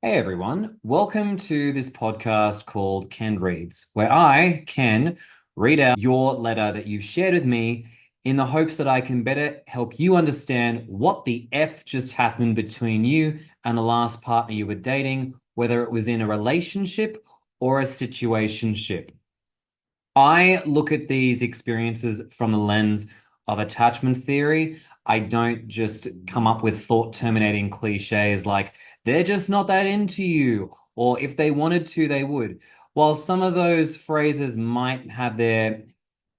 Hey everyone, welcome to this podcast called Ken Reads, where I, Ken, read out your letter that you've shared with me in the hopes that I can better help you understand what the F just happened between you and the last partner you were dating, whether it was in a relationship or a situationship. I look at these experiences from the lens of attachment theory. I don't just come up with thought terminating cliches like, they're just not that into you, or if they wanted to, they would. While some of those phrases might have their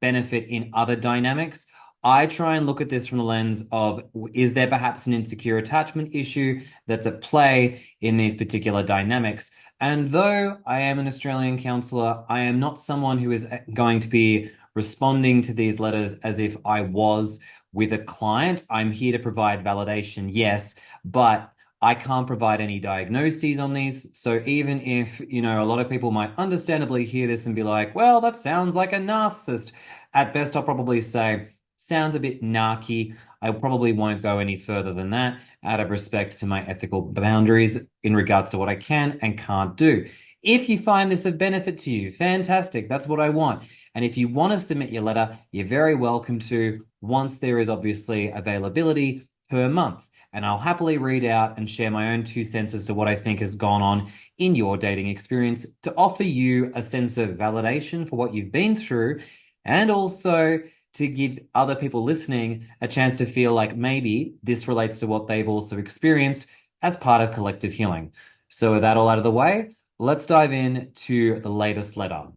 benefit in other dynamics, I try and look at this from the lens of, is there perhaps an insecure attachment issue that's at play in these particular dynamics? And though I am an Australian counsellor, I am not someone who is going to be responding to these letters as if I was with a client. I'm here to provide validation, yes, but I can't provide any diagnoses on these. So even if, a lot of people might understandably hear this and be like, well, that sounds like a narcissist. At best, I'll probably say, sounds a bit narky. I probably won't go any further than that out of respect to my ethical boundaries in regards to what I can and can't do. If you find this of benefit to you, fantastic. That's what I want. And if you want to submit your letter, you're very welcome to once there is obviously availability per month. And I'll happily read out and share my own 2 cents as to what I think has gone on in your dating experience to offer you a sense of validation for what you've been through and also to give other people listening a chance to feel like maybe this relates to what they've also experienced as part of collective healing. So, with that all out of the way, let's dive in to the latest letter.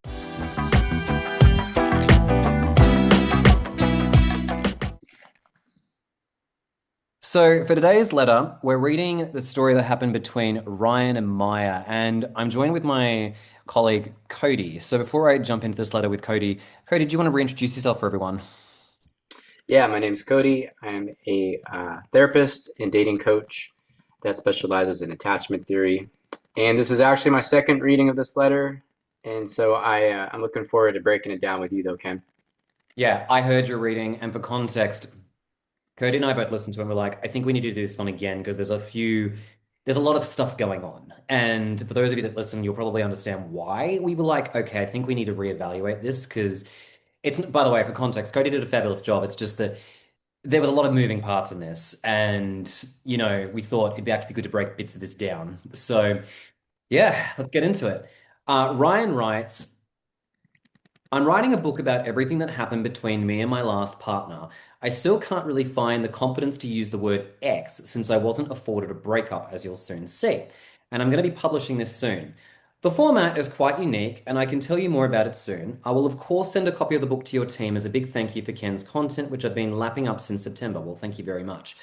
So, for today's letter, we're reading the story that happened between Ryan and Maya, and I'm joined with my colleague Cody. So, before I jump into this letter with Cody, do you want to reintroduce yourself for everyone? Yeah, my name's Cody. I'm a therapist and dating coach that specializes in attachment theory. And this is actually my second reading of this letter. And so I'm looking forward to breaking it down with you, though, Ken. Yeah, I heard your reading, and for context, Cody and I both listened to it and we're like, I think we need to do this one again because there's a lot of stuff going on. And for those of you that listen, you'll probably understand why we were like, okay, I think we need to reevaluate this because by the way, for context, Cody did a fabulous job. It's just that there was a lot of moving parts in this. And, we thought it'd be actually good to break bits of this down. So, yeah, let's get into it. Ryan writes, I'm writing a book about everything that happened between me and my last partner. I still can't really find the confidence to use the word X since I wasn't afforded a breakup, as you'll soon see. And I'm going to be publishing this soon. The format is quite unique, and I can tell you more about it soon. I will, of course, send a copy of the book to your team as a big thank you for Ken's content, which I've been lapping up since September. Well, thank you very much.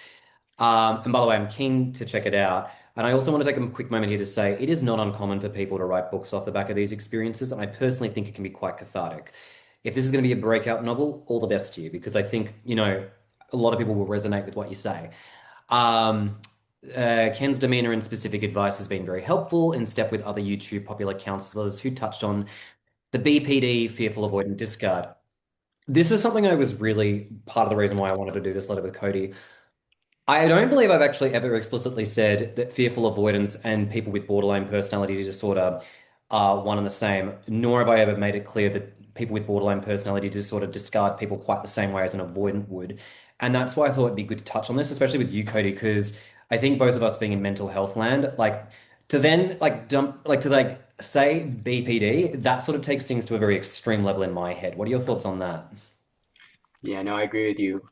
And by the way, I'm keen to check it out. And I also want to take a quick moment here to say it is not uncommon for people to write books off the back of these experiences. And I personally think it can be quite cathartic. If this is going to be a breakout novel, all the best to you, because I think, a lot of people will resonate with what you say. Um, Ken's demeanor and specific advice has been very helpful in step with other YouTube popular counselors who touched on the BPD, fearful, avoidant, discard. This is something I was really part of the reason why I wanted to do this letter with Cody. I don't believe I've actually ever explicitly said that fearful avoidance and people with borderline personality disorder are one and the same, nor have I ever made it clear that people with borderline personality disorder discard people quite the same way as an avoidant would. And that's why I thought it'd be good to touch on this, especially with you, Cody, because I think both of us being in mental health land, like to then say BPD, that sort of takes things to a very extreme level in my head. What are your thoughts on that? Yeah, no, I agree with you.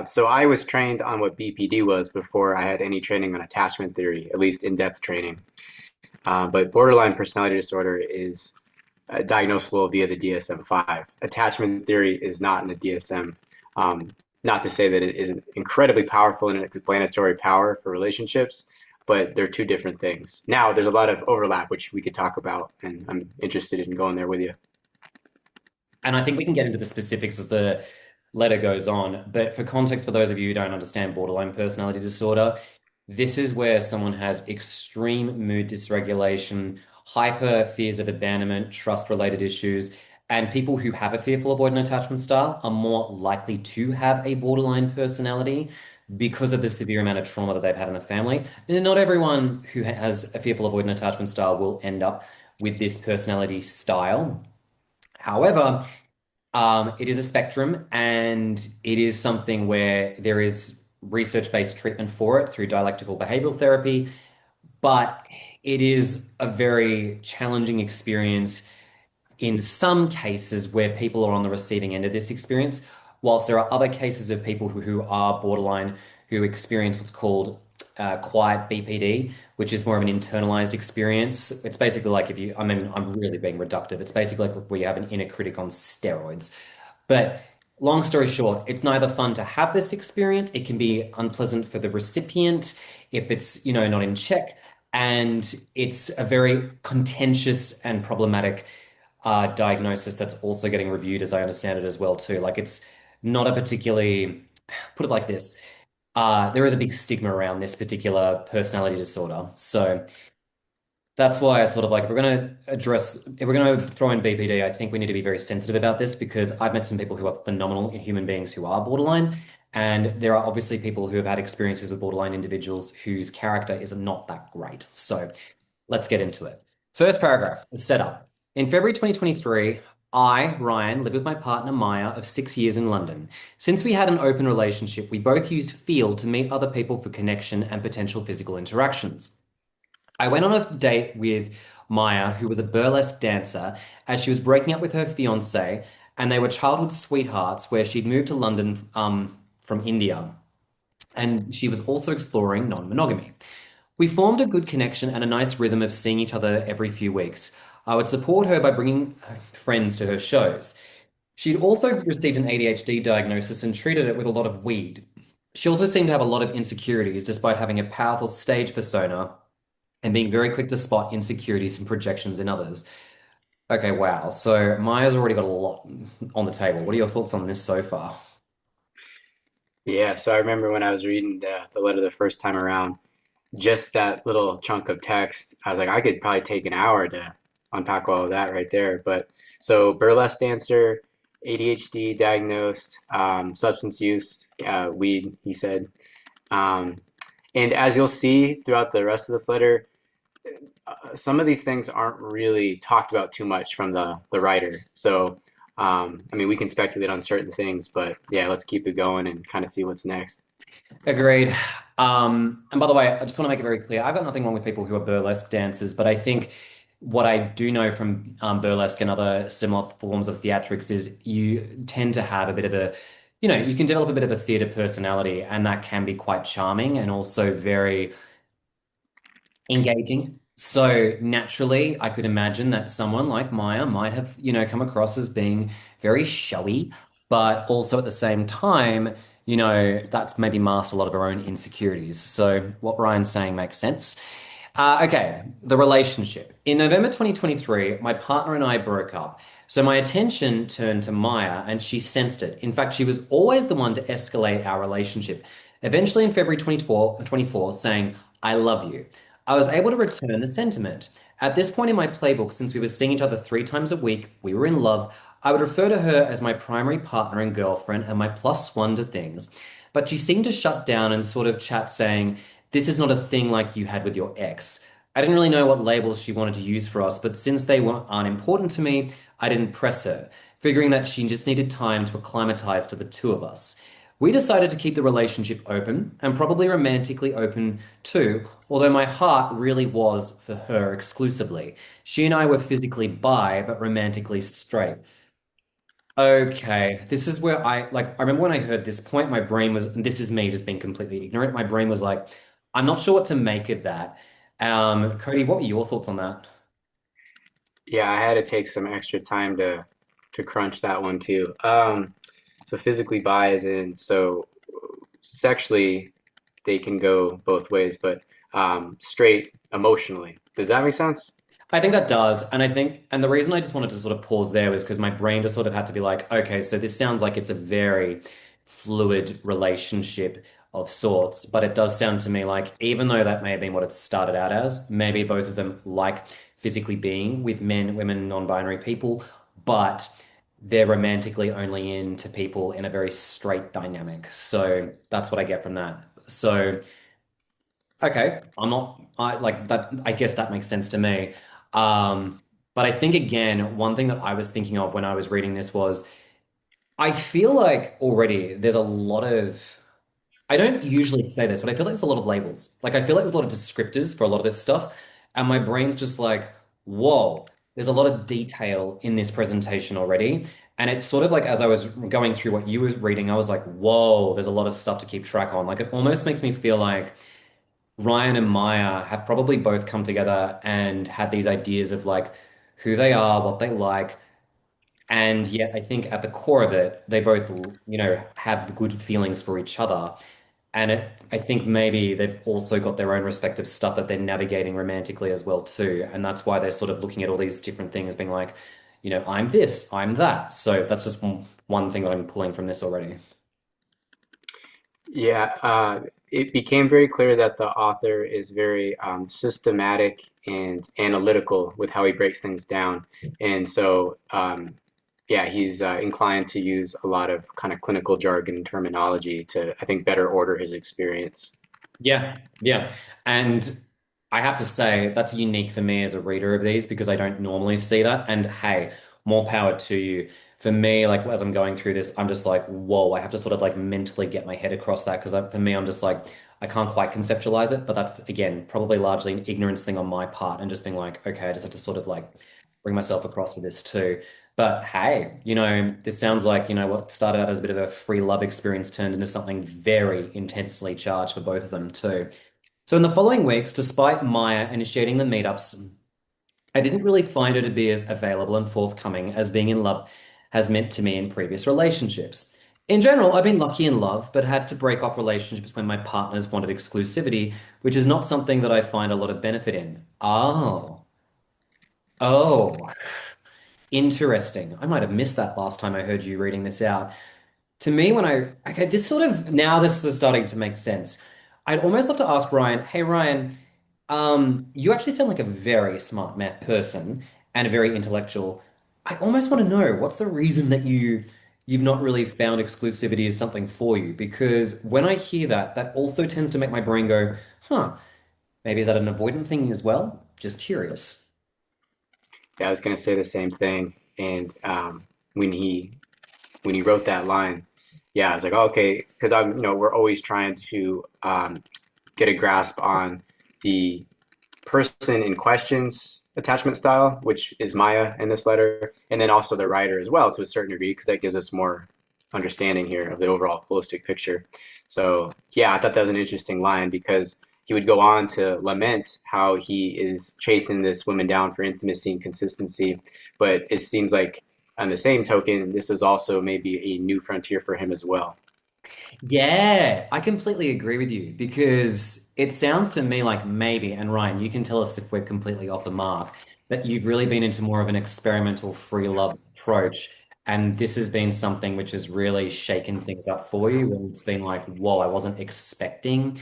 So I was trained on what BPD was before I had any training on attachment theory, at least in-depth training. But borderline personality disorder is diagnosable via the DSM-5. Attachment theory is not in the DSM. Um, Not to say that it isn't incredibly powerful and an explanatory power for relationships, but they're two different things. Now, there's a lot of overlap, which we could talk about, and I'm interested in going there with you. And I think we can get into the specifics as the letter goes on. But for context, for those of you who don't understand borderline personality disorder, this is where someone has extreme mood dysregulation, hyper fears of abandonment, trust related issues. And people who have a fearful avoidant attachment style are more likely to have a borderline personality because of the severe amount of trauma that they've had in the family. And not everyone who has a fearful avoidant attachment style will end up with this personality style. However, it is a spectrum and it is something where there is research-based treatment for it through dialectical behavioral therapy, but it is a very challenging experience in some cases where people are on the receiving end of this experience, whilst there are other cases of people who are borderline who experience what's called quiet BPD, which is more of an internalized experience. It's basically like if you, I mean, I'm really being reductive. It's basically like where you have an inner critic on steroids. But long story short, it's neither fun to have this experience. It can be unpleasant for the recipient if it's, not in check. And it's a very contentious and problematic diagnosis that's also getting reviewed, as I understand it as well, too. Like it's not a particularly, put it like this, there is a big stigma around this particular personality disorder. So that's why it's sort of like if we're going to throw in BPD, I think we need to be very sensitive about this because I've met some people who are phenomenal human beings who are borderline. And there are obviously people who have had experiences with borderline individuals whose character is not that great. So let's get into it. First paragraph is set up. In February 2023, I, Ryan, lived with my partner Maya of 6 years in London. Since we had an open relationship, we both used Feel to meet other people for connection and potential physical interactions. I went on a date with Maya, who was a burlesque dancer, as she was breaking up with her fiance, and they were childhood sweethearts where she'd moved to London from India. And she was also exploring non-monogamy. We formed a good connection and a nice rhythm of seeing each other every few weeks. I would support her by bringing friends to her shows. She'd also received an ADHD diagnosis and treated it with a lot of weed. She also seemed to have a lot of insecurities despite having a powerful stage persona and being very quick to spot insecurities and projections in others. Okay, wow. So Maya's already got a lot on the table. What are your thoughts on this so far? Yeah, so I remember when I was reading the letter the first time around, just that little chunk of text, I was like, I could probably take an hour to unpack all of that right there. But so burlesque dancer, ADHD diagnosed, substance use, weed, he said. Um, and as you'll see throughout the rest of this letter, some of these things aren't really talked about too much from the writer. So, I mean, we can speculate on certain things, but yeah, let's keep it going and kind of see what's next. Agreed. And by the way, I just want to make it very clear, I've got nothing wrong with people who are burlesque dancers, but I think what I do know from burlesque and other similar forms of theatrics is you tend to have a bit of a, you can develop a bit of a theater personality, and that can be quite charming and also very engaging. So naturally, I could imagine that someone like Maya might have, come across as being very showy, but also at the same time, that's maybe masked a lot of her own insecurities. So what Ryan's saying makes sense. Okay, the relationship. In November 2023, my partner and I broke up. So my attention turned to Maya and she sensed it. In fact, she was always the one to escalate our relationship. Eventually in February 2024, saying, I love you. I was able to return the sentiment. At this point in my playbook, since we were seeing each other 3 times a week, we were in love, I would refer to her as my primary partner and girlfriend and my plus one to things. But she seemed to shut down and sort of chat saying, this is not a thing like you had with your ex. I didn't really know what labels she wanted to use for us, but since aren't important to me, I didn't press her, figuring that she just needed time to acclimatize to the two of us. We decided to keep the relationship open and probably romantically open too, although my heart really was for her exclusively. She and I were physically bi, but romantically straight. Okay, this is where I remember when I heard this point, my brain was, and this is me just being completely ignorant, my brain was like, I'm not sure what to make of that. Cody, what were your thoughts on that? Yeah, I had to take some extra time to crunch that one too. So physically bi as in so sexually they can go both ways, but straight emotionally. Does that make sense? I think that does. And I think, and the reason I just wanted to sort of pause there was because my brain just sort of had to be like, okay, so this sounds like it's a very fluid relationship of sorts. But it does sound to me like, even though that may have been what it started out as, maybe both of them like physically being with men, women, non-binary people, but they're romantically only into people in a very straight dynamic. So that's what I get from that. So, okay, I'm not, I like that. I guess that makes sense to me. But I think again, one thing that I was thinking of when I was reading this was I feel like already there's a lot of, I don't usually say this, but I feel like there's a lot of labels. Like I feel like there's a lot of descriptors for a lot of this stuff. And my brain's just like, whoa, there's a lot of detail in this presentation already. And it's sort of like as I was going through what you were reading, I was like, whoa, there's a lot of stuff to keep track on. Like it almost makes me feel like Ryan and Maya have probably both come together and had these ideas of like who they are, what they like, and yet, I think at the core of it, they both, have good feelings for each other. And I think maybe they've also got their own respective stuff that they're navigating romantically as well too. And that's why they're sort of looking at all these different things, being like, I'm this, I'm that. So that's just one thing that I'm pulling from this already. Yeah, it became very clear that the author is very systematic and analytical with how he breaks things down. And so, yeah, he's inclined to use a lot of kind of clinical jargon and terminology to, I think, better order his experience. Yeah, yeah. And I have to say, that's unique for me as a reader of these because I don't normally see that. And hey, more power to you. For me, like as I'm going through this, I'm just like, whoa, I have to sort of like mentally get my head across that because for me, I'm just like, I can't quite conceptualize it. But that's, again, probably largely an ignorance thing on my part and just being like, okay, I just have to sort of like bring myself across to this too. But hey, this sounds like, what started out as a bit of a free love experience turned into something very intensely charged for both of them too. So in the following weeks, despite Maya initiating the meetups, I didn't really find her to be as available and forthcoming as being in love has meant to me in previous relationships. In general, I've been lucky in love, but had to break off relationships when my partners wanted exclusivity, which is not something that I find a lot of benefit in. Oh, interesting. I might have missed that last time I heard you reading this out. To me, okay, this sort of, now this is starting to make sense. I'd almost love to ask Ryan, hey, Ryan, you actually sound like a very smart math person and a very intellectual. I almost want to know what's the reason that you've not really found exclusivity as something for you? Because when I hear that, that also tends to make my brain go, huh, maybe is that an avoidant thing as well? Just curious. Yeah, I was going to say the same thing. And when he when he wrote that line, yeah, I was like, oh, okay, because we're always trying to get a grasp on the person in question's attachment style, which is Maya in this letter, and then also the writer as well to a certain degree, because that gives us more understanding here of the overall holistic picture. So yeah, I thought that was an interesting line because he would go on to lament how he is chasing this woman down for intimacy and consistency, but it seems like on the same token, this is also maybe a new frontier for him as well. Yeah, I completely agree with you because it sounds to me like maybe, and Ryan, you can tell us if we're completely off the mark, that you've really been into more of an experimental free love approach. And this has been something which has really shaken things up for you. And it's been like, whoa, I wasn't expecting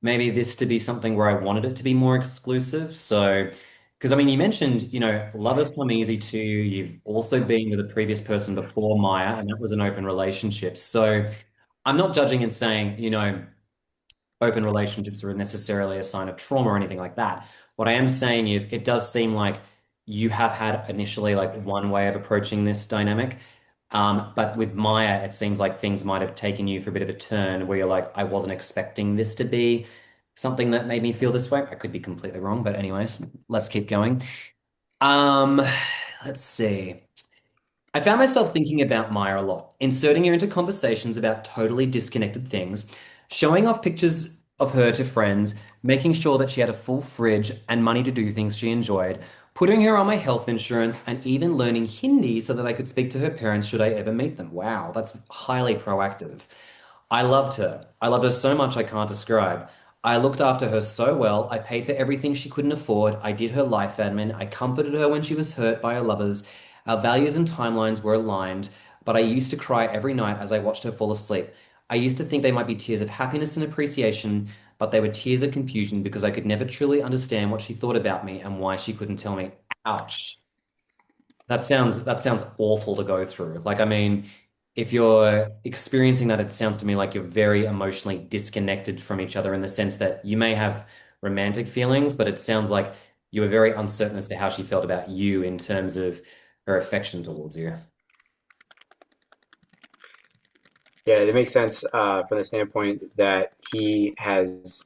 maybe this to be something where I wanted it to be more exclusive. So, because I mean, you mentioned, love has come easy to you. You've also been with a previous person before Maya, and that was an open relationship. So, I'm not judging and saying, open relationships are necessarily a sign of trauma or anything like that. What I am saying is it does seem like you have had initially like one way of approaching this dynamic. But with Maya, it seems like things might have taken you for a bit of a turn where you're like, I wasn't expecting this to be something that made me feel this way. I could be completely wrong, but anyways, let's keep going. Um, let's see. I found myself thinking about Maya a lot, inserting her into conversations about totally disconnected things, showing off pictures of her to friends, making sure that she had a full fridge and money to do things she enjoyed, putting her on my health insurance, and even learning Hindi so that I could speak to her parents should I ever meet them. Wow, that's highly proactive. I loved her. I loved her so much I can't describe. I looked after her so well. I paid for everything she couldn't afford. I did her life admin. I comforted her when she was hurt by her lovers. Our values and timelines were aligned, but I used to cry every night as I watched her fall asleep. I used to think they might be tears of happiness and appreciation, but they were tears of confusion because I could never truly understand what she thought about me and why she couldn't tell me. Ouch. That sounds awful to go through. Like, I mean, if you're experiencing that, it sounds to me like you're very emotionally disconnected from each other in the sense that you may have romantic feelings, but it sounds like you were very uncertain as to how she felt about you in terms of her affection towards you. Yeah, it makes sense from the standpoint that he has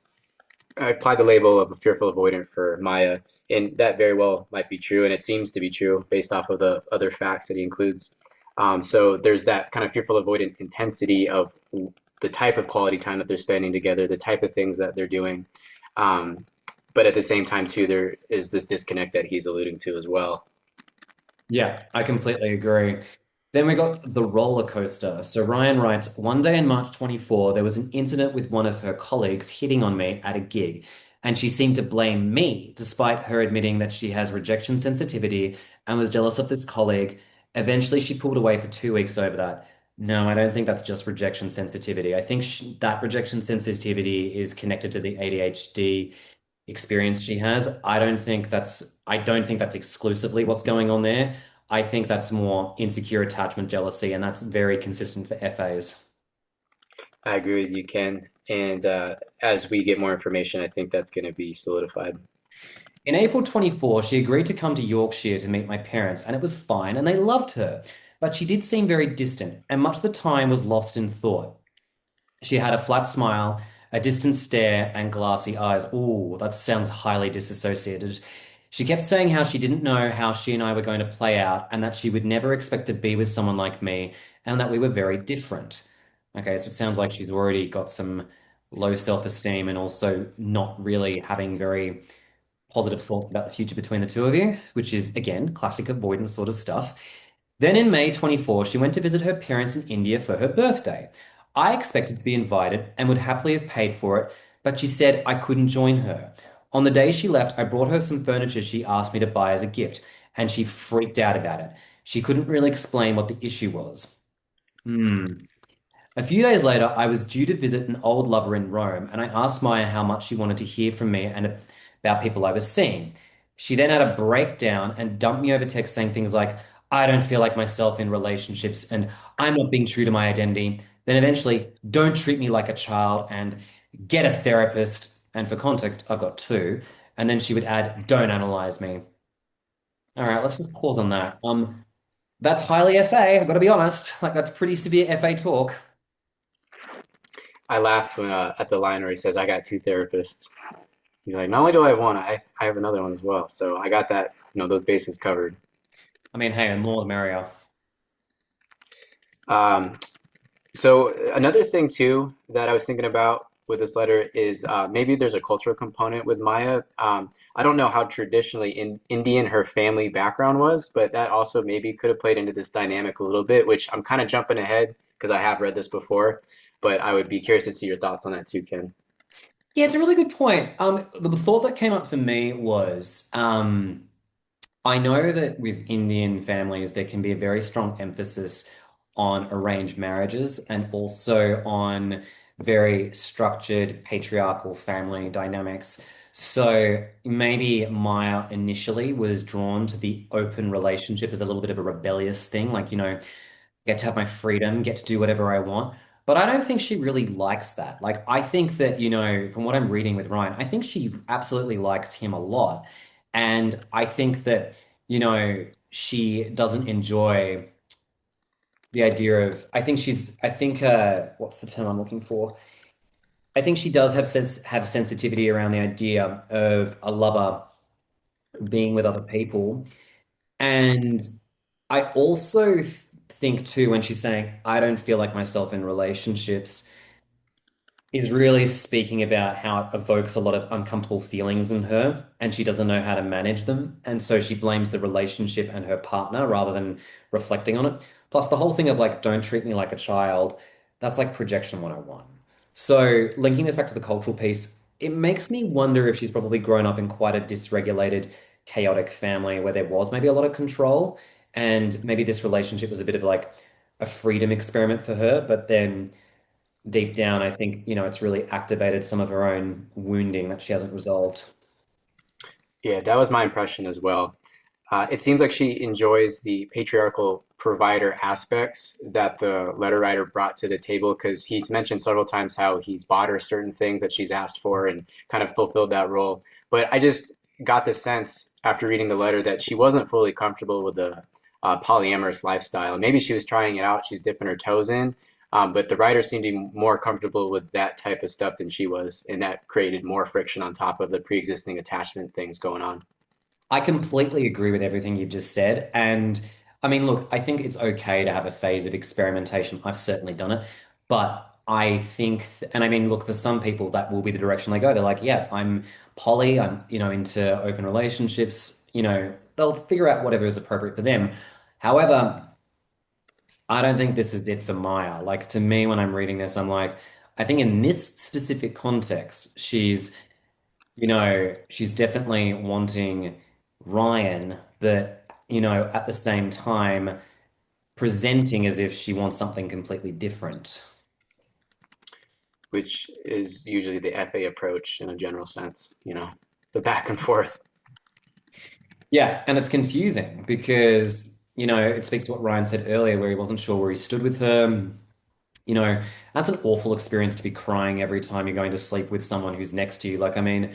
applied the label of a fearful avoidant for Maya, and that very well might be true, and it seems to be true based off of the other facts that he includes. So there's that kind of fearful avoidant intensity of the type of quality time that they're spending together, the type of things that they're doing. Um, but at the same time, too, there is this disconnect that he's alluding to as well. Yeah, I completely agree. Then we got the roller coaster. So Ryan writes, one day in March 24, there was an incident with one of her colleagues hitting on me at a gig, and she seemed to blame me, despite her admitting that she has rejection sensitivity and was jealous of this colleague. Eventually, she pulled away for 2 weeks over that. No, I don't think that's just rejection sensitivity. I think that rejection sensitivity is connected to the ADHD experience she has. I don't think that's exclusively what's going on there. I think that's more insecure attachment jealousy, and that's very consistent for FAs. I agree with you, Ken. And as we get more information, I think that's going to be solidified. In April 24, she agreed to come to Yorkshire to meet my parents, and it was fine, and they loved her. But she did seem very distant, and much of the time was lost in thought. She had a flat smile, a distant stare, and glassy eyes. Ooh, that sounds highly disassociated. She kept saying how she didn't know how she and I were going to play out, and that she would never expect to be with someone like me, and that we were very different. Okay, so it sounds like she's already got some low self-esteem and also not really having very positive thoughts about the future between the two of you, which is, again, classic avoidance sort of stuff. Then in May 24, she went to visit her parents in India for her birthday. I expected to be invited and would happily have paid for it, but she said I couldn't join her. On the day she left, I brought her some furniture she asked me to buy as a gift, and she freaked out about it. She couldn't really explain what the issue was. Hmm. A few days later, I was due to visit an old lover in Rome, and I asked Maya how much she wanted to hear from me and about people I was seeing. She then had a breakdown and dumped me over text saying things like, I don't feel like myself in relationships and I'm not being true to my identity. Then eventually, don't treat me like a child and get a therapist. And for context, I've got two. And then she would add, don't analyze me. All right, let's just pause on that. That's highly FA, I've got to be honest. Like, that's pretty severe FA talk. I laughed when, at the line where he says, "I got two therapists." He's like, "Not only do I have one, I have another one as well." So I got that, those bases covered. I mean, hey, and more the merrier. Um, so another thing too that I was thinking about with this letter is maybe there's a cultural component with Maya. I don't know how traditionally in Indian her family background was, but that also maybe could have played into this dynamic a little bit, which I'm kind of jumping ahead because I have read this before, but I would be curious to see your thoughts on that too, Ken. Yeah, it's a really good point. The thought that came up for me was, I know that with Indian families, there can be a very strong emphasis on arranged marriages and also on very structured patriarchal family dynamics. So maybe Maya initially was drawn to the open relationship as a little bit of a rebellious thing, like, get to have my freedom, get to do whatever I want. But I don't think she really likes that. Like, I think that, from what I'm reading with Ryan, I think she absolutely likes him a lot. And I think that, she doesn't enjoy the idea of, what's the term I'm looking for? I think she does have sensitivity around the idea of a lover being with other people. And I also think too, when she's saying, I don't feel like myself in relationships, is really speaking about how it evokes a lot of uncomfortable feelings in her and she doesn't know how to manage them. And so she blames the relationship and her partner rather than reflecting on it. Plus, the whole thing of like, don't treat me like a child, that's like projection 101. So, linking this back to the cultural piece, it makes me wonder if she's probably grown up in quite a dysregulated, chaotic family where there was maybe a lot of control. And maybe this relationship was a bit of like a freedom experiment for her, but then deep down, I think, it's really activated some of her own wounding that she hasn't resolved. Yeah, that was my impression as well. It seems like she enjoys the patriarchal provider aspects that the letter writer brought to the table because he's mentioned several times how he's bought her certain things that she's asked for and kind of fulfilled that role. But I just got the sense after reading the letter that she wasn't fully comfortable with the polyamorous lifestyle. Maybe she was trying it out, she's dipping her toes in, but the writer seemed to be more comfortable with that type of stuff than she was, and that created more friction on top of the pre-existing attachment things going on. I completely agree with everything you've just said. And I mean, look, I think it's okay to have a phase of experimentation. I've certainly done it. But I think, and I mean, look, for some people, that will be the direction they go. They're like, yeah, I'm poly, I'm, into open relationships, they'll figure out whatever is appropriate for them. However, I don't think this is it for Maya. Like, to me, when I'm reading this, I'm like, I think in this specific context, she's definitely wanting Ryan, but, at the same time, presenting as if she wants something completely different. Which is usually the FA approach in a general sense, the back and forth. Yeah, and it's confusing because, it speaks to what Ryan said earlier, where he wasn't sure where he stood with her. You know, that's an awful experience to be crying every time you're going to sleep with someone who's next to you. Like, I mean,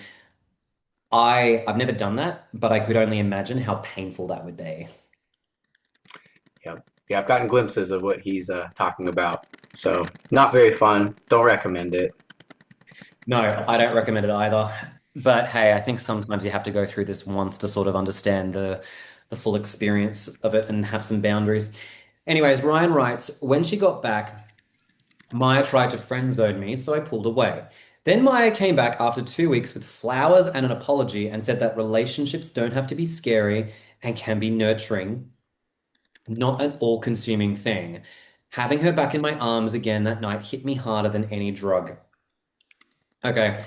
I've never done that, but I could only imagine how painful that would be. Yeah, yeah, I've gotten glimpses of what he's talking about. So not very fun. Don't recommend it. No, I don't recommend it either. But hey, I think sometimes you have to go through this once to sort of understand the full experience of it and have some boundaries. Anyways, Ryan writes, when she got back, Maya tried to friend zone me, so I pulled away. Then Maya came back after 2 weeks with flowers and an apology and said that relationships don't have to be scary and can be nurturing, not an all-consuming thing. Having her back in my arms again that night hit me harder than any drug. Okay,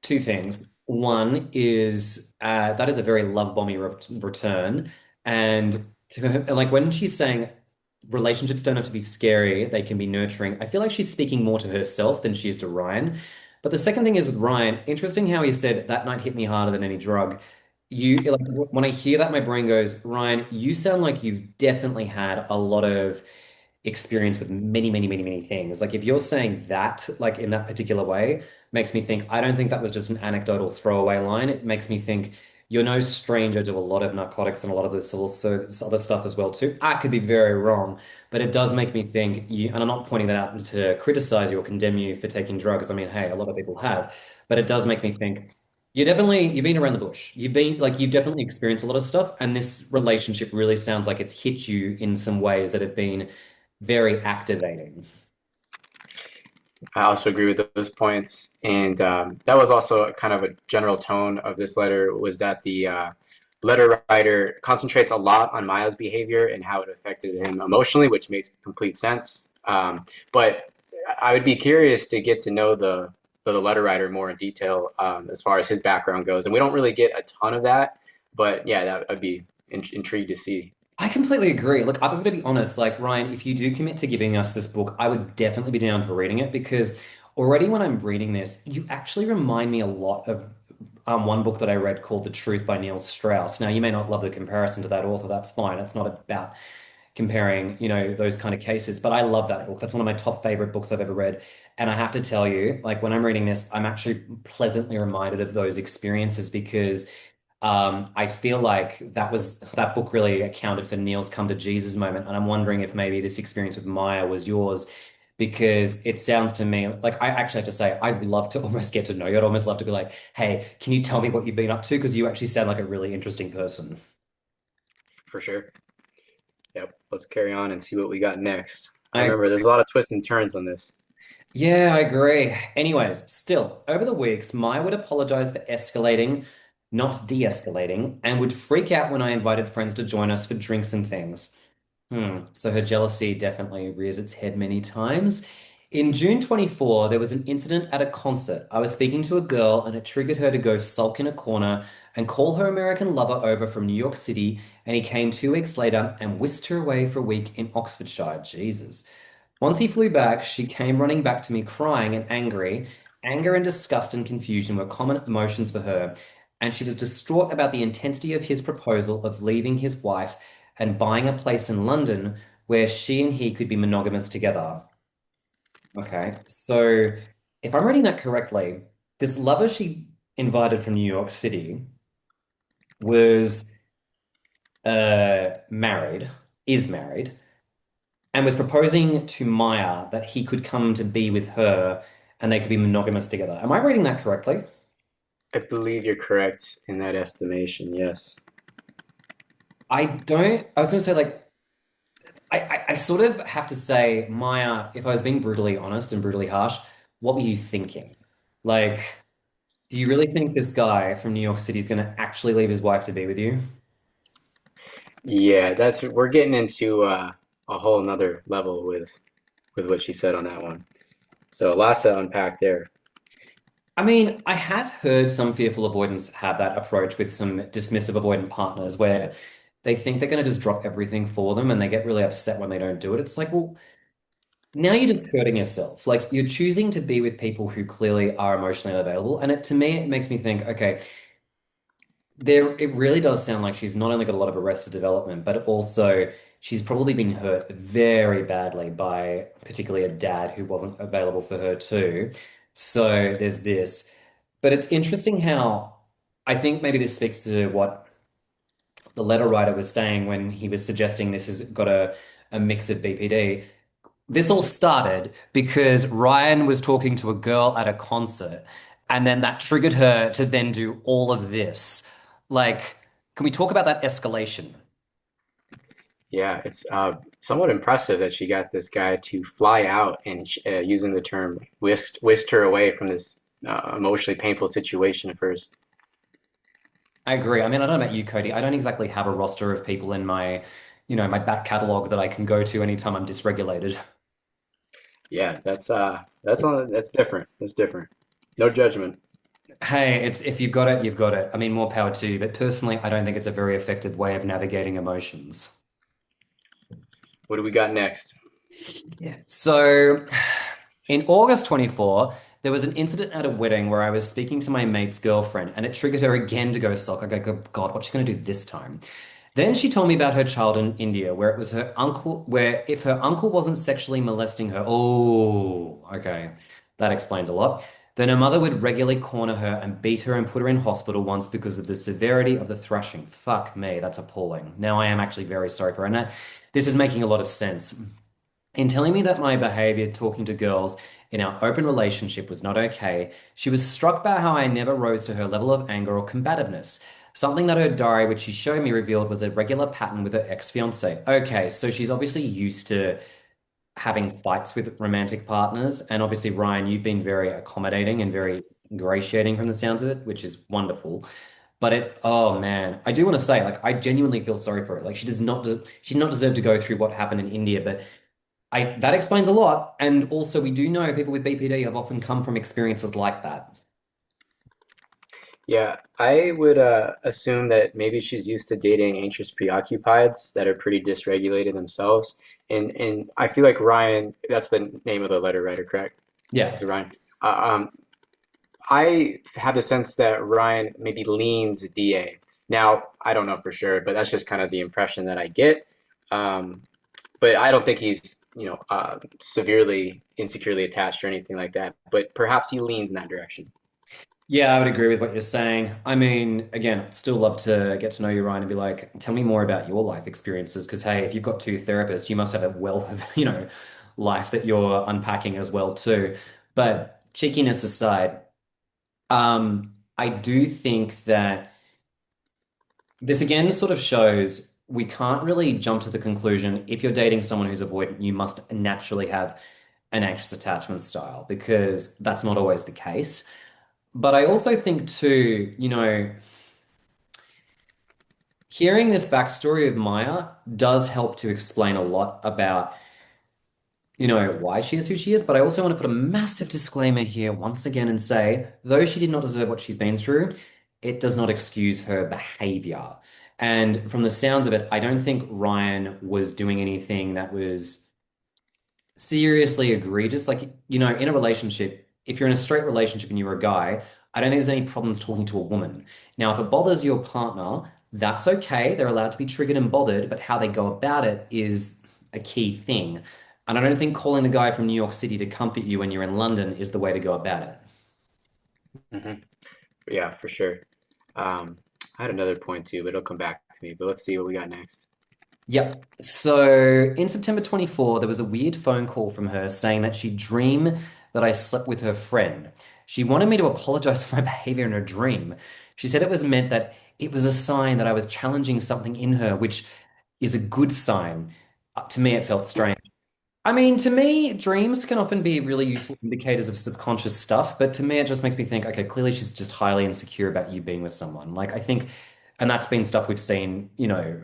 two things. One is that is a very love bombing return, and like when she's saying relationships don't have to be scary, they can be nurturing. I feel like she's speaking more to herself than she is to Ryan. But the second thing is with Ryan, interesting how he said that night hit me harder than any drug. You like when I hear that, my brain goes, Ryan, you sound like you've definitely had a lot of experience with many, many, many, many things. Like if you're saying that, like in that particular way, makes me think, I don't think that was just an anecdotal throwaway line. It makes me think you're no stranger to a lot of narcotics and a lot of this also this other stuff as well too. I could be very wrong, but it does make me think you, and I'm not pointing that out to criticize you or condemn you for taking drugs. I mean, hey, a lot of people have, but it does make me think you've been around the bush. You've definitely experienced a lot of stuff, and this relationship really sounds like it's hit you in some ways that have been very activating. I also agree with those points, and that was also kind of a general tone of this letter was that the letter writer concentrates a lot on Maya's behavior and how it affected him emotionally, which makes complete sense. But I would be curious to get to know the letter writer more in detail as far as his background goes, and we don't really get a ton of that. But yeah, that I'd be intrigued to see. I completely agree. Look, I've got to be honest, like Ryan, if you do commit to giving us this book, I would definitely be down for reading it because already when I'm reading this, you actually remind me a lot of one book that I read called The Truth by Neil Strauss. Now, you may not love the comparison to that author, that's fine. It's not about comparing, those kind of cases. But I love that book. That's one of my top favorite books I've ever read. And I have to tell you, like when I'm reading this, I'm actually pleasantly reminded of those experiences because I feel like that book really accounted for Neil's come to Jesus moment. And I'm wondering if maybe this experience with Maya was yours. Because it sounds to me like I actually have to say, I'd love to almost get to know you. I'd almost love to be like, hey, can you tell me what you've been up to? Because you actually sound like a really interesting person. For sure. Yep. Let's carry on and see what we got next. I I remember there's a lot of twists and turns on this. Yeah, I agree. Anyways, still, over the weeks, Maya would apologize for escalating, not de-escalating, and would freak out when I invited friends to join us for drinks and things. So her jealousy definitely rears its head many times. In June 24, there was an incident at a concert. I was speaking to a girl and it triggered her to go sulk in a corner and call her American lover over from New York City, and he came 2 weeks later and whisked her away for a week in Oxfordshire. Jesus. Once he flew back, she came running back to me crying and angry. Anger and disgust and confusion were common emotions for her. and she was distraught about the intensity of his proposal of leaving his wife and buying a place in London where she and he could be monogamous together. Okay, so if I'm reading that correctly, this lover she invited from New York City was married, is married, and was proposing to Maya that he could come to be with her and they could be monogamous together. Am I reading that correctly? I believe you're correct in that estimation. Yes. I was going to say, like, I sort of have to say, Maya, if I was being brutally honest and brutally harsh, what were you thinking? Like, do you really think this guy from New York City is going to actually leave his wife to be with you? Yeah, that's we're getting into a whole nother level with what she said on that one. So lots to unpack there. I mean, I have heard some fearful avoidants have that approach with some dismissive avoidant partners where they think they're going to just drop everything for them and they get really upset when they don't do it. It's like, well, now you're just hurting yourself. Like you're choosing to be with people who clearly are emotionally unavailable. And to me, it makes me think, okay, it really does sound like she's not only got a lot of arrested development, but also she's probably been hurt very badly by particularly a dad who wasn't available for her too. So there's this. But it's interesting how I think maybe this speaks to what the letter writer was saying when he was suggesting this has got a mix of BPD. This all started because Ryan was talking to a girl at a concert, and then that triggered her to then do all of this. Like, can we talk about that escalation? Yeah, it's somewhat impressive that she got this guy to fly out and using the term whisked her away from this emotionally painful situation at first. I agree. I mean, I don't know about you, Cody. I don't exactly have a roster of people in my back catalog that I can go to anytime I'm dysregulated. Yeah, that's different. That's different. No judgment. Hey, it's if you've got it, you've got it. I mean, more power to you. But personally, I don't think it's a very effective way of navigating emotions. What do we got next? Yeah. So in August 24, there was an incident at a wedding where I was speaking to my mate's girlfriend and it triggered her again to go sulk. I go, God, what's she going to do this time? Then she told me about her child in India where it was her uncle, where if her uncle wasn't sexually molesting her, oh, okay, that explains a lot. Then her mother would regularly corner her and beat her and put her in hospital once because of the severity of the thrashing. Fuck me, that's appalling. Now I am actually very sorry for her. And this is making a lot of sense. In telling me that my behavior talking to girls in our open relationship was not okay, she was struck by how I never rose to her level of anger or combativeness. Something that her diary, which she showed me, revealed was a regular pattern with her ex-fiance. Okay, so she's obviously used to having fights with romantic partners. And obviously, Ryan, you've been very accommodating and very ingratiating from the sounds of it, which is wonderful. But oh man, I do want to say, like, I genuinely feel sorry for her. Like, she did not deserve to go through what happened in India, but that explains a lot. And also, we do know people with BPD have often come from experiences like that. Yeah, I would assume that maybe she's used to dating anxious preoccupieds that are pretty dysregulated themselves. And I feel like Ryan, that's the name of the letter writer, correct? Is Yeah. it Ryan? Uh, um, I have the sense that Ryan maybe leans DA. Now, I don't know for sure, but that's just kind of the impression that I get. Um, but I don't think he's, severely insecurely attached or anything like that. But perhaps he leans in that direction. Yeah, I would agree with what you're saying. I mean, again, I'd still love to get to know you, Ryan, and be like, tell me more about your life experiences. Because, hey, if you've got two therapists, you must have a wealth of, life that you're unpacking as well, too. But cheekiness aside, I do think that this again sort of shows we can't really jump to the conclusion if you're dating someone who's avoidant, you must naturally have an anxious attachment style because that's not always the case. But I also think too, hearing this backstory of Maya does help to explain a lot about, why she is who she is. But I also want to put a massive disclaimer here once again and say, though she did not deserve what she's been through, it does not excuse her behavior. And from the sounds of it, I don't think Ryan was doing anything that was seriously egregious. Like, in a relationship, if you're in a straight relationship and you're a guy, I don't think there's any problems talking to a woman. Now, if it bothers your partner, that's okay. They're allowed to be triggered and bothered, but how they go about it is a key thing. And I don't think calling the guy from New York City to comfort you when you're in London is the way to go about it. Hmm. Yeah, for sure. Um, I had another point too, but it'll come back to me. But let's see what we got next. Yep. So in September 24, there was a weird phone call from her saying that she dreamed that I slept with her friend. She wanted me to apologize for my behavior in her dream. She said it was meant that it was a sign that I was challenging something in her, which is a good sign. To me, it felt strange. I mean, to me, dreams can often be really useful indicators of subconscious stuff, but to me, it just makes me think, okay, clearly she's just highly insecure about you being with someone. Like, I think, and that's been stuff we've seen,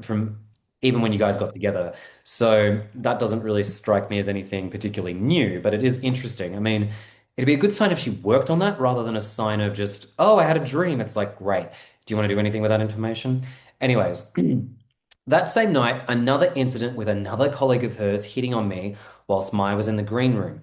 from even when you guys got together. So that doesn't really strike me as anything particularly new, but it is interesting. I mean, it'd be a good sign if she worked on that rather than a sign of just, oh, I had a dream. It's like, great. Do you want to do anything with that information? Anyways. That same night, another incident with another colleague of hers hitting on me whilst Maya was in the green room.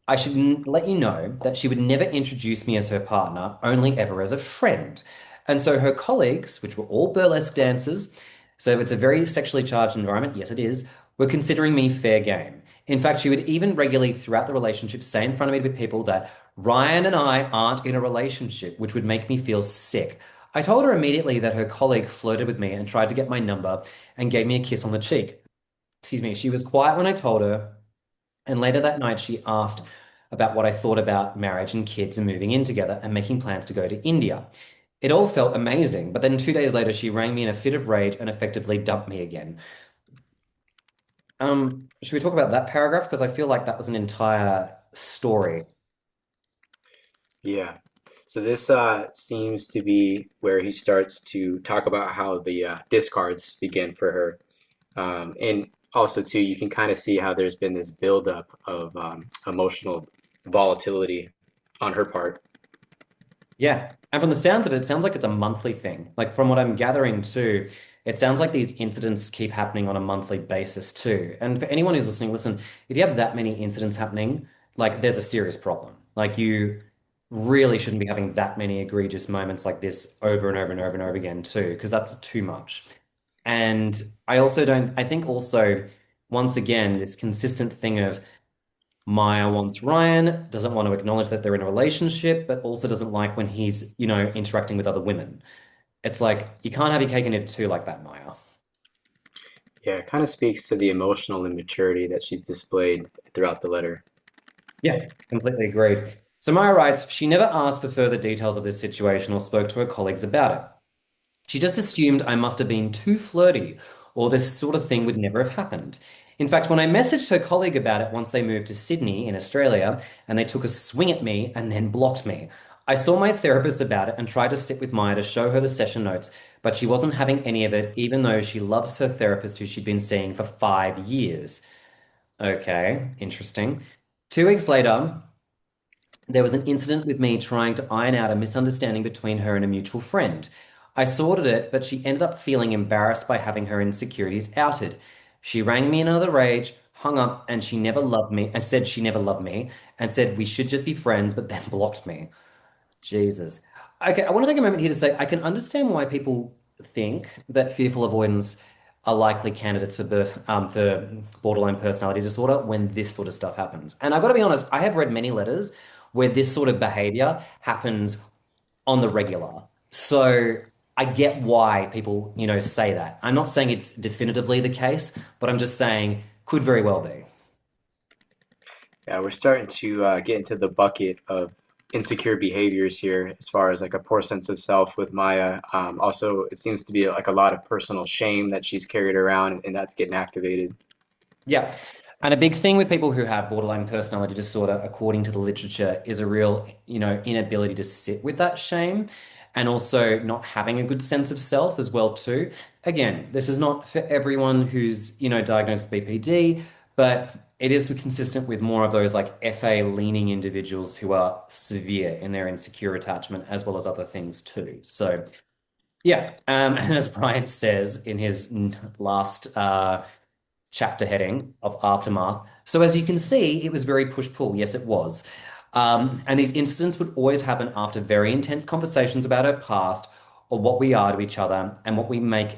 I should let you know that she would never introduce me as her partner, only ever as a friend. And so her colleagues, which were all burlesque dancers, so it's a very sexually charged environment, yes, it is, were considering me fair game. In fact, she would even regularly throughout the relationship say in front of me to people that Ryan and I aren't in a relationship, which would make me feel sick. I told her immediately that her colleague flirted with me and tried to get my number and gave me a kiss on the cheek. Excuse me. She was quiet when I told her, and later that night, she asked about what I thought about marriage and kids and moving in together and making plans to go to India. It all felt amazing, but then 2 days later, she rang me in a fit of rage and effectively dumped me again. Should we talk about that paragraph? Because I feel like that was an entire story. Yeah. So this seems to be where he starts to talk about how the discards begin for her. And also, too, you can kind of see how there's been this buildup of emotional volatility on her part. Yeah. And from the sounds of it, it sounds like it's a monthly thing. Like from what I'm gathering too, it sounds like these incidents keep happening on a monthly basis too. And for anyone who's listening, listen, if you have that many incidents happening, like there's a serious problem. Like you really shouldn't be having that many egregious moments like this over and over and over and over again too, because that's too much. And I think also, once again, this consistent thing of Maya wants Ryan, doesn't want to acknowledge that they're in a relationship, but also doesn't like when he's, interacting with other women. It's like you can't have your cake and eat it too like that, Maya. Yeah, it kind of speaks to the emotional immaturity that she's displayed throughout the letter. Yeah, completely agreed. So Maya writes, she never asked for further details of this situation or spoke to her colleagues about it. She just assumed I must have been too flirty, or this sort of thing would never have happened. In fact, when I messaged her colleague about it once they moved to Sydney in Australia, and they took a swing at me and then blocked me, I saw my therapist about it and tried to sit with Maya to show her the session notes, but she wasn't having any of it, even though she loves her therapist who she'd been seeing for 5 years. Okay, interesting. 2 weeks later, there was an incident with me trying to iron out a misunderstanding between her and a mutual friend. I sorted it, but she ended up feeling embarrassed by having her insecurities outed. She rang me in another rage, hung up, and she never loved me, and said she never loved me, and said we should just be friends, but then blocked me. Jesus. Okay, I want to take a moment here to say I can understand why people think that fearful avoidance are likely candidates for borderline personality disorder when this sort of stuff happens. And I've got to be honest, I have read many letters where this sort of behavior happens on the regular. So I get why people, say that. I'm not saying it's definitively the case, but I'm just saying could very well be. Yeah, we're starting to get into the bucket of insecure behaviors here as far as like a poor sense of self with Maya. Also, it seems to be like a lot of personal shame that she's carried around and that's getting activated. Yeah. And a big thing with people who have borderline personality disorder, according to the literature, is a real, inability to sit with that shame and also not having a good sense of self as well too. Again, this is not for everyone who's, diagnosed with BPD, but it is consistent with more of those like FA leaning individuals who are severe in their insecure attachment as well as other things too. So yeah, and as Brian says in his last chapter heading of Aftermath. So as you can see, it was very push-pull. Yes, it was. And these incidents would always happen after very intense conversations about her past or what we are to each other and what we might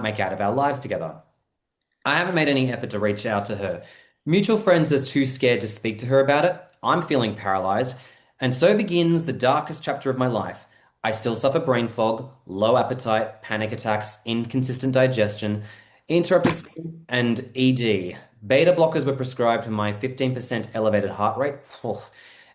make out of our lives together. I haven't made any effort to reach out to her. Mutual friends are too scared to speak to her about it. I'm feeling paralyzed. And so begins the darkest chapter of my life. I still suffer brain fog, low appetite, panic attacks, inconsistent digestion, interrupted sleep, and ED. Beta blockers were prescribed for my 15% elevated heart rate,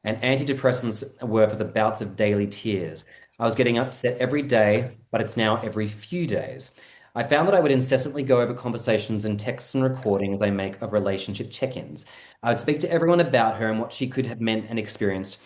and antidepressants were for the bouts of daily tears. I was getting upset every day, but it's now every few days. I found that I would incessantly go over conversations and texts and recordings I make of relationship check-ins. I would speak to everyone about her and what she could have meant and experienced,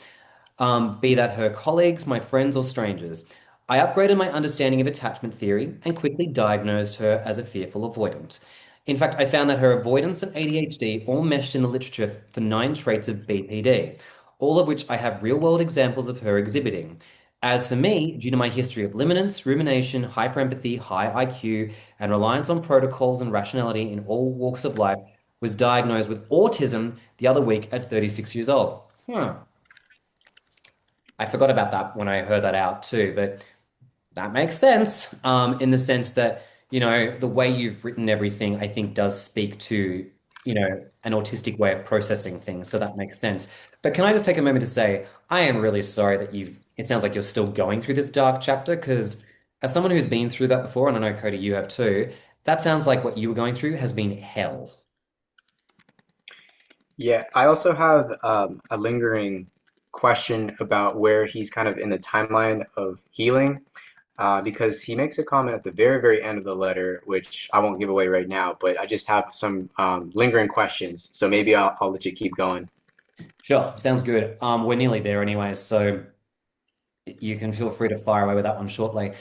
be that her colleagues, my friends, or strangers. I upgraded my understanding of attachment theory and quickly diagnosed her as a fearful avoidant. In fact, I found that her avoidance and ADHD all meshed in the literature for 9 traits of BPD, all of which I have real-world examples of her exhibiting. As for me, due to my history of liminence, rumination, hyperempathy, high IQ, and reliance on protocols and rationality in all walks of life, was diagnosed with autism the other week at 36 years old. I forgot about that when I heard that out too, but that makes sense, in the sense that, the way you've written everything, I think does speak to, an autistic way of processing things. So that makes sense. But can I just take a moment to say, I am really sorry that it sounds like you're still going through this dark chapter, because as someone who's been through that before, and I know Cody, you have too, that sounds like what you were going through has been hell. Yeah, I also have a lingering question about where he's kind of in the timeline of healing, because he makes a comment at the very, very end of the letter, which I won't give away right now, but I just have some lingering questions. So maybe I'll let you keep going. Sure, sounds good. We're nearly there anyway, so you can feel free to fire away with that one shortly.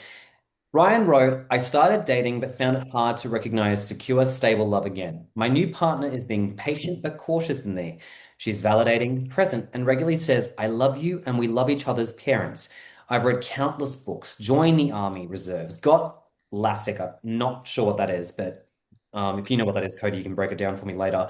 Ryan wrote, I started dating but found it hard to recognize secure, stable love again. My new partner is being patient but cautious with me. She's validating, present, and regularly says, I love you and we love each other's parents. I've read countless books, joined the army reserves, got LASIK. I'm not sure what that is, but if you know what that is, Cody, you can break it down for me later.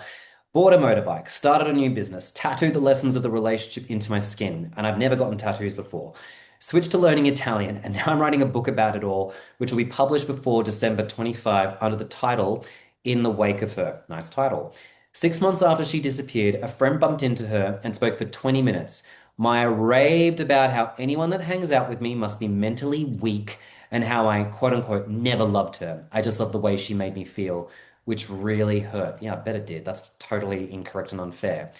Bought a motorbike, started a new business, tattooed the lessons of the relationship into my skin, and I've never gotten tattoos before. Switched to learning Italian, and now I'm writing a book about it all, which will be published before December 25 under the title In the Wake of Her. Nice title. 6 months after she disappeared, a friend bumped into her and spoke for 20 minutes. Maya raved about how anyone that hangs out with me must be mentally weak and how I, quote unquote, never loved her. I just loved the way she made me feel, which really hurt. Yeah, I bet it did. That's totally incorrect and unfair.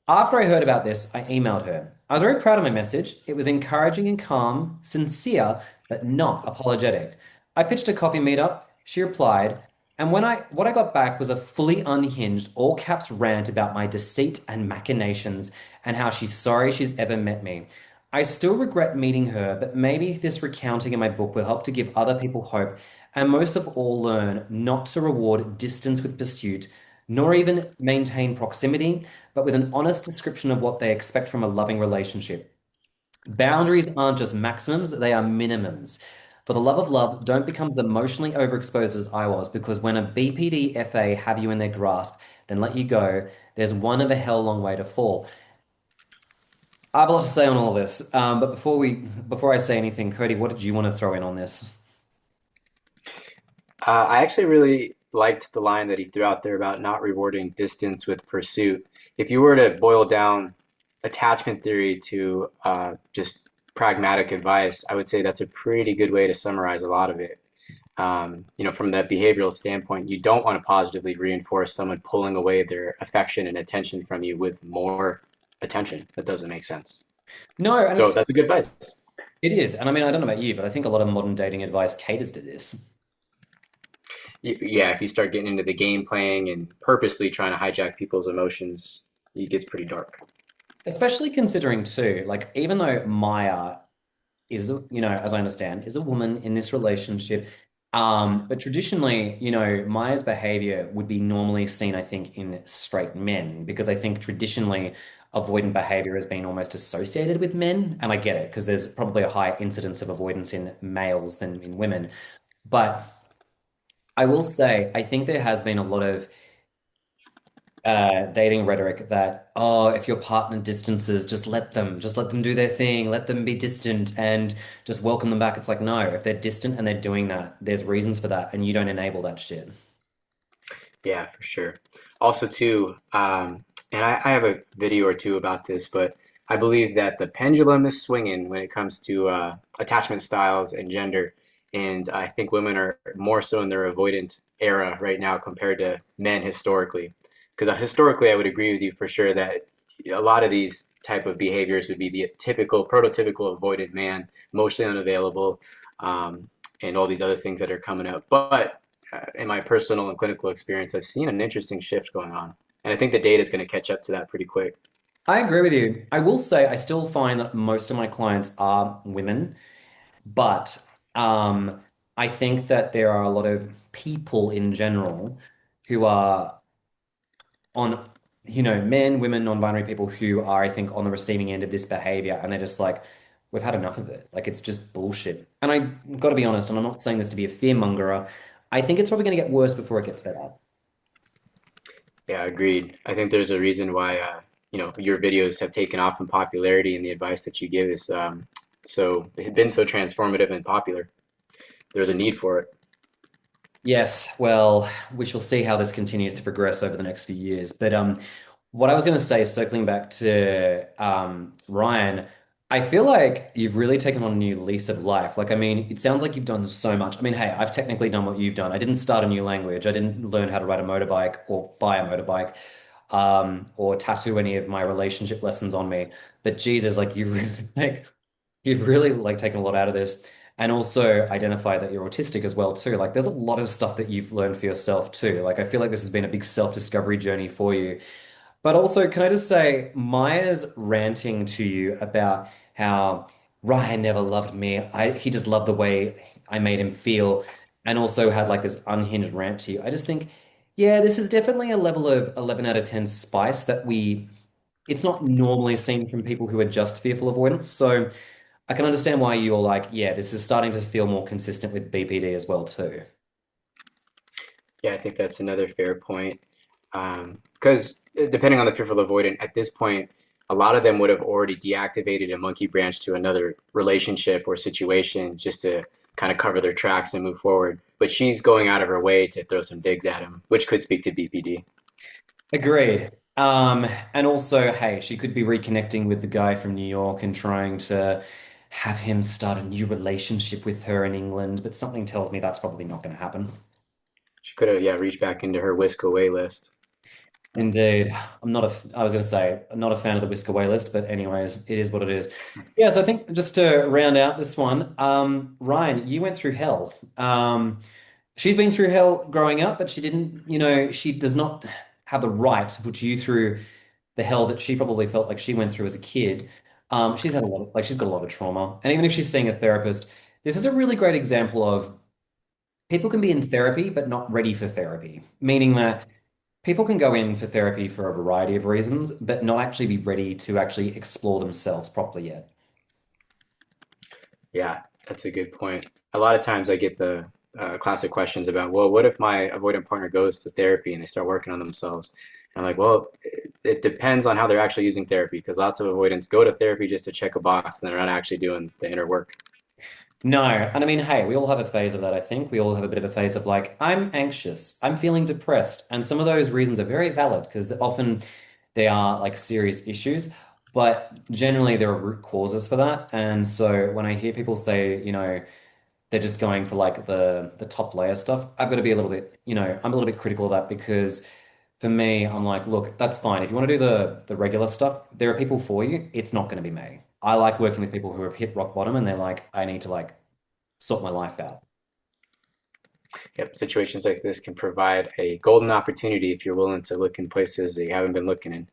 After I heard about this, I emailed her. I was very proud of my message. It was encouraging and calm, sincere, but not apologetic. I pitched a coffee meetup. She replied, and what I got back was a fully unhinged, all caps rant about my deceit and machinations and how she's sorry she's ever met me. I still regret meeting her, but maybe this recounting in my book will help to give other people hope and most of all learn not to reward distance with pursuit, nor even maintain proximity, but with an honest description of what they expect from a loving relationship. Boundaries aren't just maximums, they are minimums. For the love of love, don't become as emotionally overexposed as I was, because when a BPD FA have you in their grasp, then let you go, there's one of a hell long way to fall. I have a lot to say on all this, but before I say anything, Cody, what did you want to throw in on this? I actually really liked the line that he threw out there about not rewarding distance with pursuit. If you were to boil down attachment theory to just pragmatic advice, I would say that's a pretty good way to summarize a lot of it. From that behavioral standpoint, you don't want to positively reinforce someone pulling away their affection and attention from you with more attention. That doesn't make sense. No, and So that's a good advice. it is. And I mean, I don't know about you, but I think a lot of modern dating advice caters to this. Yeah, if you start getting into the game playing and purposely trying to hijack people's emotions, it gets pretty dark. Especially considering too, like even though Maya is, as I understand, is a woman in this relationship, but traditionally, Maya's behavior would be normally seen, I think, in straight men, because I think traditionally avoidant behavior has been almost associated with men, and I get it because there's probably a higher incidence of avoidance in males than in women. But I will say, I think there has been a lot of dating rhetoric that, oh, if your partner distances, just let them do their thing, let them be distant and just welcome them back. It's like, no, if they're distant and they're doing that, there's reasons for that, and you don't enable that shit. Yeah, for sure. Also, too, and I have a video or two about this, but I believe that the pendulum is swinging when it comes to attachment styles and gender. And I think women are more so in their avoidant era right now compared to men historically. Because historically, I would agree with you for sure that a lot of these type of behaviors would be the typical, prototypical avoidant man, emotionally unavailable, and all these other things that are coming up. But in my personal and clinical experience, I've seen an interesting shift going on. And I think the data is going to catch up to that pretty quick. I agree with you. I will say I still find that most of my clients are women, but I think that there are a lot of people in general who are on, men, women, non-binary people who are, I think, on the receiving end of this behavior, and they're just like, we've had enough of it. Like, it's just bullshit. And I got to be honest, and I'm not saying this to be a fearmongerer. I think it's probably going to get worse before it gets better. Yeah, agreed. I think there's a reason why your videos have taken off in popularity, and the advice that you give is so it's been so transformative and popular. There's a need for it. Yes, well, we shall see how this continues to progress over the next few years. But what I was going to say, circling back to Ryan, I feel like you've really taken on a new lease of life. Like, I mean, it sounds like you've done so much. I mean, hey, I've technically done what you've done. I didn't start a new language. I didn't learn how to ride a motorbike or buy a motorbike, or tattoo any of my relationship lessons on me. But Jesus, like, you've really, like, you've really like taken a lot out of this. And also identify that you're autistic as well too. Like there's a lot of stuff that you've learned for yourself too. Like I feel like this has been a big self-discovery journey for you. But also, can I just say, Maya's ranting to you about how Ryan never loved me. He just loved the way I made him feel, and also had like this unhinged rant to you. I just think, yeah, this is definitely a level of 11 out of 10 spice that it's not normally seen from people who are just fearful avoidance. So I can understand why you're like, yeah, this is starting to feel more consistent with BPD as well too. Yeah, I think that's another fair point. Because depending on the fearful avoidant, at this point, a lot of them would have already deactivated a monkey branch to another relationship or situation just to kind of cover their tracks and move forward. But she's going out of her way to throw some digs at him, which could speak to BPD. Agreed. And also, hey, she could be reconnecting with the guy from New York and trying to have him start a new relationship with her in England, but something tells me that's probably not going to happen. She could have, yeah, reached back into her whisk away list. Indeed. I was going to say, I'm not a fan of the whisk away list, but anyways, it is what it is. Yeah, so I think just to round out this one, Ryan, you went through hell. She's been through hell growing up, but she didn't, she does not have the right to put you through the hell that she probably felt like she went through as a kid. She's got a lot of trauma. And even if she's seeing a therapist, this is a really great example of people can be in therapy, but not ready for therapy, meaning that people can go in for therapy for a variety of reasons, but not actually be ready to actually explore themselves properly yet. Yeah, that's a good point. A lot of times I get the classic questions about, well, what if my avoidant partner goes to therapy and they start working on themselves? And I'm like, well, it depends on how they're actually using therapy because lots of avoidants go to therapy just to check a box and they're not actually doing the inner work. No, and I mean, hey, we all have a phase of that, I think. We all have a bit of a phase of like, I'm anxious, I'm feeling depressed. And some of those reasons are very valid because often they are like serious issues, but generally there are root causes for that. And so when I hear people say, they're just going for like the top layer stuff, I've got to be a little bit, I'm a little bit critical of that because for me, I'm like, look, that's fine. If you want to do the regular stuff, there are people for you. It's not going to be me. I like working with people who have hit rock bottom and they're like, I need to like sort my life out. Yep, situations like this can provide a golden opportunity if you're willing to look in places that you haven't been looking in.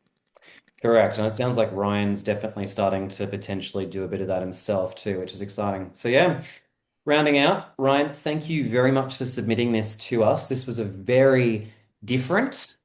Correct. And it sounds like Ryan's definitely starting to potentially do a bit of that himself too, which is exciting. So yeah, rounding out, Ryan, thank you very much for submitting this to us. This was a very different